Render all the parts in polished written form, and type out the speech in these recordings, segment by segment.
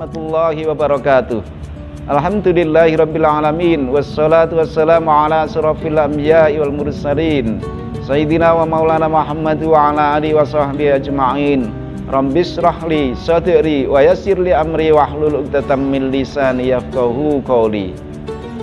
warahmatullahi wabarakatuh. Alhamdulillahirabbil alamin wassalatu wassalamu ala asyrofil anbiya'i wal mursalin sayyidina wa maulana Muhammad wa ala alihi wa sahbihi ajma'in. Rabbis shrahli sadri wa yassirli amri wahlul 'uqdatam min lisani yafqahu qawli.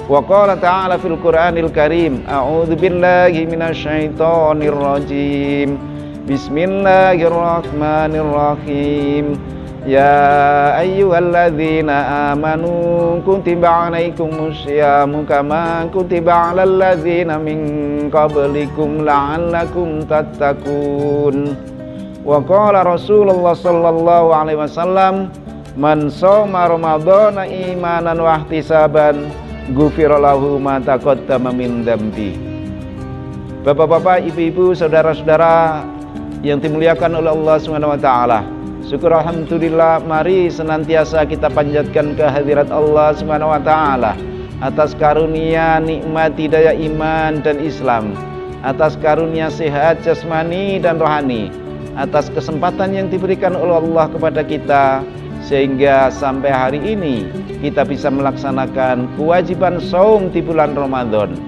Wa qala ta'ala fil Qur'anil Karim, a'udzu billahi minasyaitonir rajim. Bismillahirrahmanirrahim. Ya ayyuhalladzina amanu kutiba 'alaikumus syiyamu kama kutiba 'alal ladzina min qablikum la'allakum tattaqun. Wa qala Rasulullah sallallahu alaihi wasallam, man shoma ramadhana imanan wa ihtisaban ghufira lahu ma taqaddama min dzambi. Bapak-bapak, ibu-ibu, saudara-saudara yang dimuliakan oleh Allah Subhanahu wa taala. Syukur alhamdulillah, mari senantiasa kita panjatkan kehadirat Allah Subhanahu wa taala atas karunia nikmat hidayah iman dan Islam, atas karunia sehat jasmani dan rohani, atas kesempatan yang diberikan oleh Allah kepada kita sehingga sampai hari ini kita bisa melaksanakan kewajiban saum di bulan Ramadan.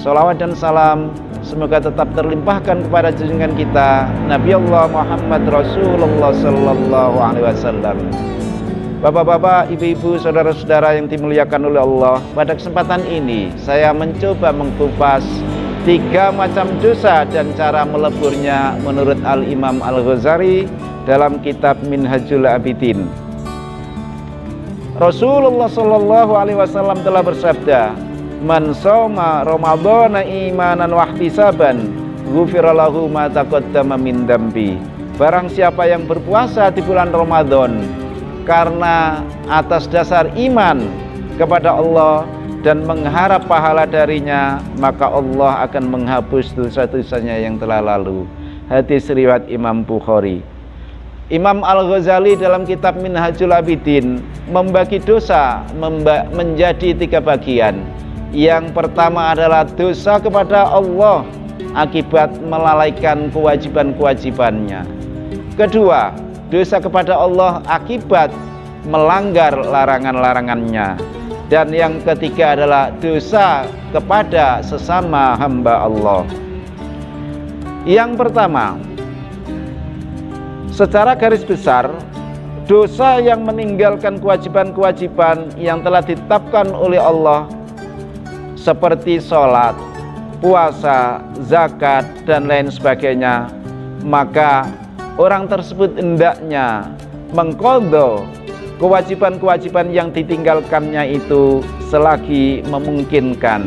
Shalawat dan salam semoga tetap terlimpahkan kepada junjungan kita Nabi Allah Muhammad Rasulullah sallallahu alaihi wasallam. Bapak-bapak, ibu-ibu, saudara-saudara yang dimuliakan oleh Allah, pada kesempatan ini saya mencoba mengkupas 3 macam dosa dan cara meleburnya menurut Al-Imam Al-Ghazali dalam kitab Minhajul Abidin. Rasulullah sallallahu alaihi wasallam telah bersabda, man shoma ramadhana imanan wa ihtisaban ghufira lahu ma taqaddama min dzambi. Barang siapa yang berpuasa di bulan Ramadan karena atas dasar iman kepada Allah dan mengharap pahala darinya, maka Allah akan menghapus dosa-dosanya yang telah lalu. Hadis riwayat Imam Bukhari. Imam Al-Ghazali dalam kitab Minhajul Abidin membagi dosa menjadi 3 bagian. Yang pertama adalah dosa kepada Allah akibat melalaikan kewajiban-kewajibannya. Kedua, dosa kepada Allah akibat melanggar larangan-larangannya. Dan yang ketiga adalah dosa kepada sesama hamba Allah. Yang pertama, secara garis besar, dosa yang meninggalkan kewajiban-kewajiban yang telah ditetapkan oleh Allah seperti sholat, puasa, zakat, dan lain sebagainya, maka orang tersebut hendaknya mengqadha kewajiban-kewajiban yang ditinggalkannya itu selagi memungkinkan.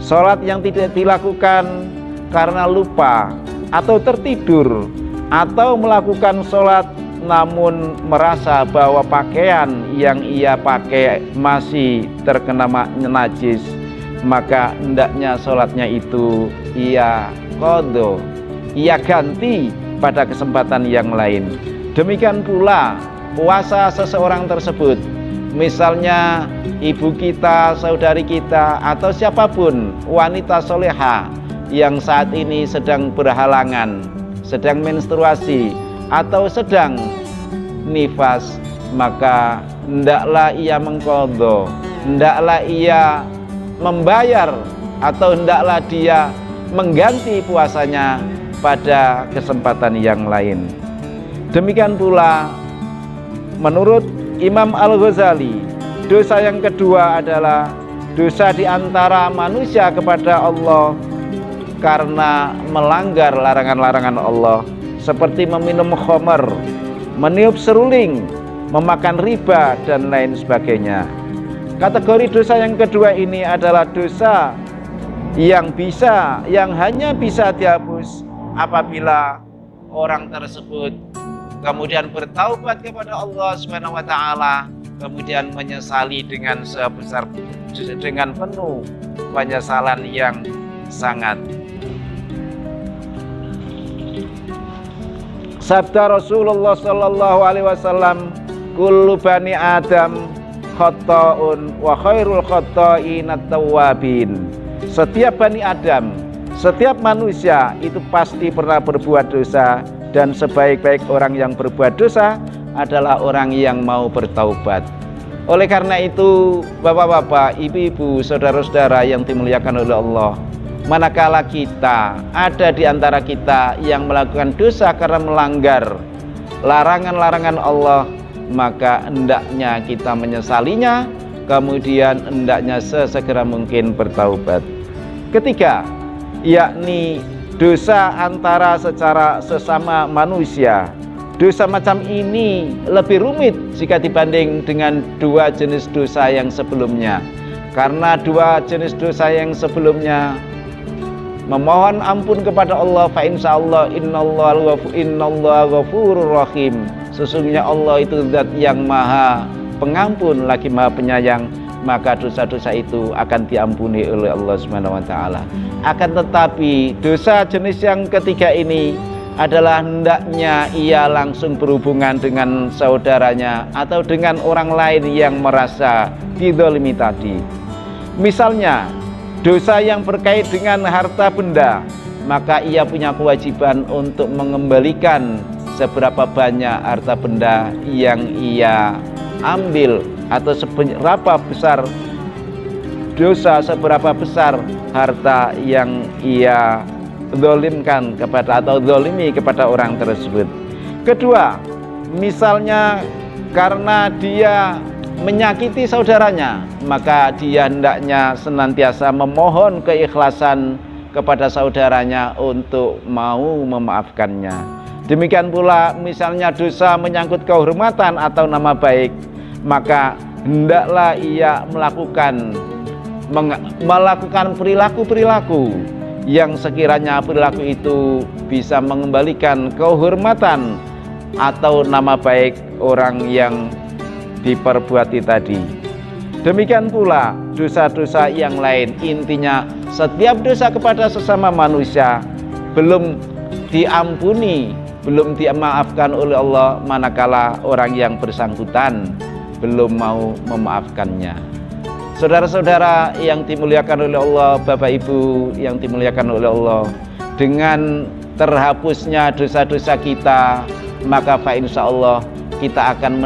Sholat yang tidak dilakukan karena lupa atau tertidur, atau melakukan sholat namun merasa bahwa pakaian yang ia pakai masih terkena najis, maka hendaknya sholatnya itu ia qadha, ia ganti pada kesempatan yang lain. Demikian pula puasa seseorang tersebut, misalnya ibu kita, saudari kita, atau siapapun wanita soleha yang saat ini sedang berhalangan, sedang menstruasi, atau sedang nifas, maka hendaklah ia mengqadha, hendaklah ia membayar, atau hendaklah dia mengganti puasanya pada kesempatan yang lain. Demikian pula menurut Imam Al-Ghazali, dosa yang kedua adalah dosa di antara manusia kepada Allah karena melanggar larangan-larangan Allah, seperti meminum khamar, meniup seruling, memakan riba, dan lain sebagainya. Kategori dosa yang kedua ini adalah dosa yang hanya bisa dihapus apabila orang tersebut kemudian bertaubat kepada Allah Subhanahu wa taala, kemudian menyesali dengan penuh penyesalan yang sangat. Sabda Rasulullah sallallahu alaihi wasallam, kullu bani Adam khata'un wa khairul khata'in at-tawwabin. Setiap bani Adam, setiap manusia itu pasti pernah berbuat dosa, dan sebaik-baik orang yang berbuat dosa adalah orang yang mau bertaubat. Oleh karena itu, bapak-bapak, ibu-ibu, saudara-saudara yang dimuliakan oleh Allah, manakala kita ada di antara kita yang melakukan dosa karena melanggar larangan-larangan Allah, maka hendaknya kita menyesalinya, kemudian hendaknya sesegera mungkin bertaubat. Ketiga, yakni dosa antara secara sesama manusia. Dosa macam ini lebih rumit jika dibanding dengan dua jenis dosa yang sebelumnya. Karena dua jenis dosa yang sebelumnya memohon ampun kepada Allah, fa insyaallah innallaha ghafurur rahim. Sesungguhnya Allah itu zat yang maha pengampun lagi maha penyayang, maka dosa-dosa itu akan diampuni oleh Allah Subhanahu wa taala. Akan tetapi dosa jenis yang ketiga ini adalah hendaknya ia langsung berhubungan dengan saudaranya atau dengan orang lain yang merasa dizalimi tadi. Misalnya dosa yang berkait dengan harta benda, maka ia punya kewajiban untuk mengembalikan seberapa banyak harta benda yang ia ambil, atau seberapa besar dosa, seberapa besar harta yang ia zalimkan kepada atau zalimi kepada orang tersebut. Kedua, misalnya karena dia menyakiti saudaranya, maka dia hendaknya senantiasa memohon keikhlasan kepada saudaranya untuk mau memaafkannya. Demikian pula misalnya dosa menyangkut kehormatan atau nama baik, maka hendaklah ia melakukan perilaku-perilaku yang sekiranya perilaku itu bisa mengembalikan kehormatan atau nama baik orang yang diperbuati tadi. Demikian pula dosa-dosa yang lain. Intinya setiap dosa kepada sesama manusia belum diampuni, belum dimaafkan oleh Allah manakala orang yang bersangkutan belum mau memaafkannya. Saudara-saudara yang dimuliakan oleh Allah, Bapak Ibu yang dimuliakan oleh Allah, dengan terhapusnya dosa-dosa kita, maka insyaallah kita akan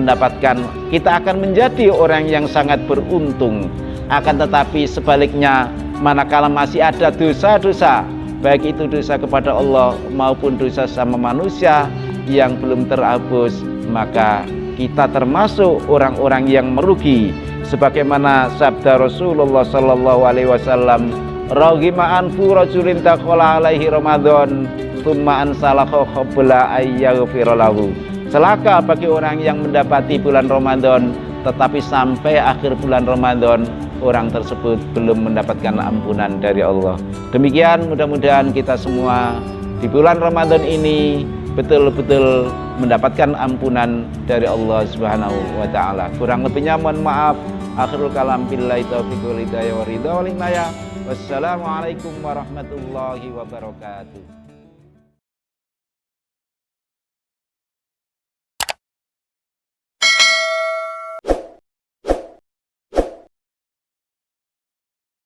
menjadi orang yang sangat beruntung. Akan tetapi sebaliknya, manakala masih ada dosa-dosa, baik itu dosa kepada Allah maupun dosa sama manusia yang belum terhapus, maka kita termasuk orang-orang yang merugi. Sebagaimana sabda Rasulullah sallallahu alaihi wasallam, "Raghima anfu rajulin taqala alaihi Ramadan, tsumma ansalakha qabla ayyaghfira lahu." Celaka bagi orang yang mendapati bulan Ramadan tetapi sampai akhir bulan Ramadan orang tersebut belum mendapatkan ampunan dari Allah. Demikian, mudah-mudahan kita semua di bulan Ramadan ini betul-betul mendapatkan ampunan dari Allah Subhanahu wa taala. Kurang lebihnya mohon maaf. Akhirul kalam billahi taufiq wal hidayah wa ridha wal inayah. Wassalamualaikum warahmatullahi wabarakatuh.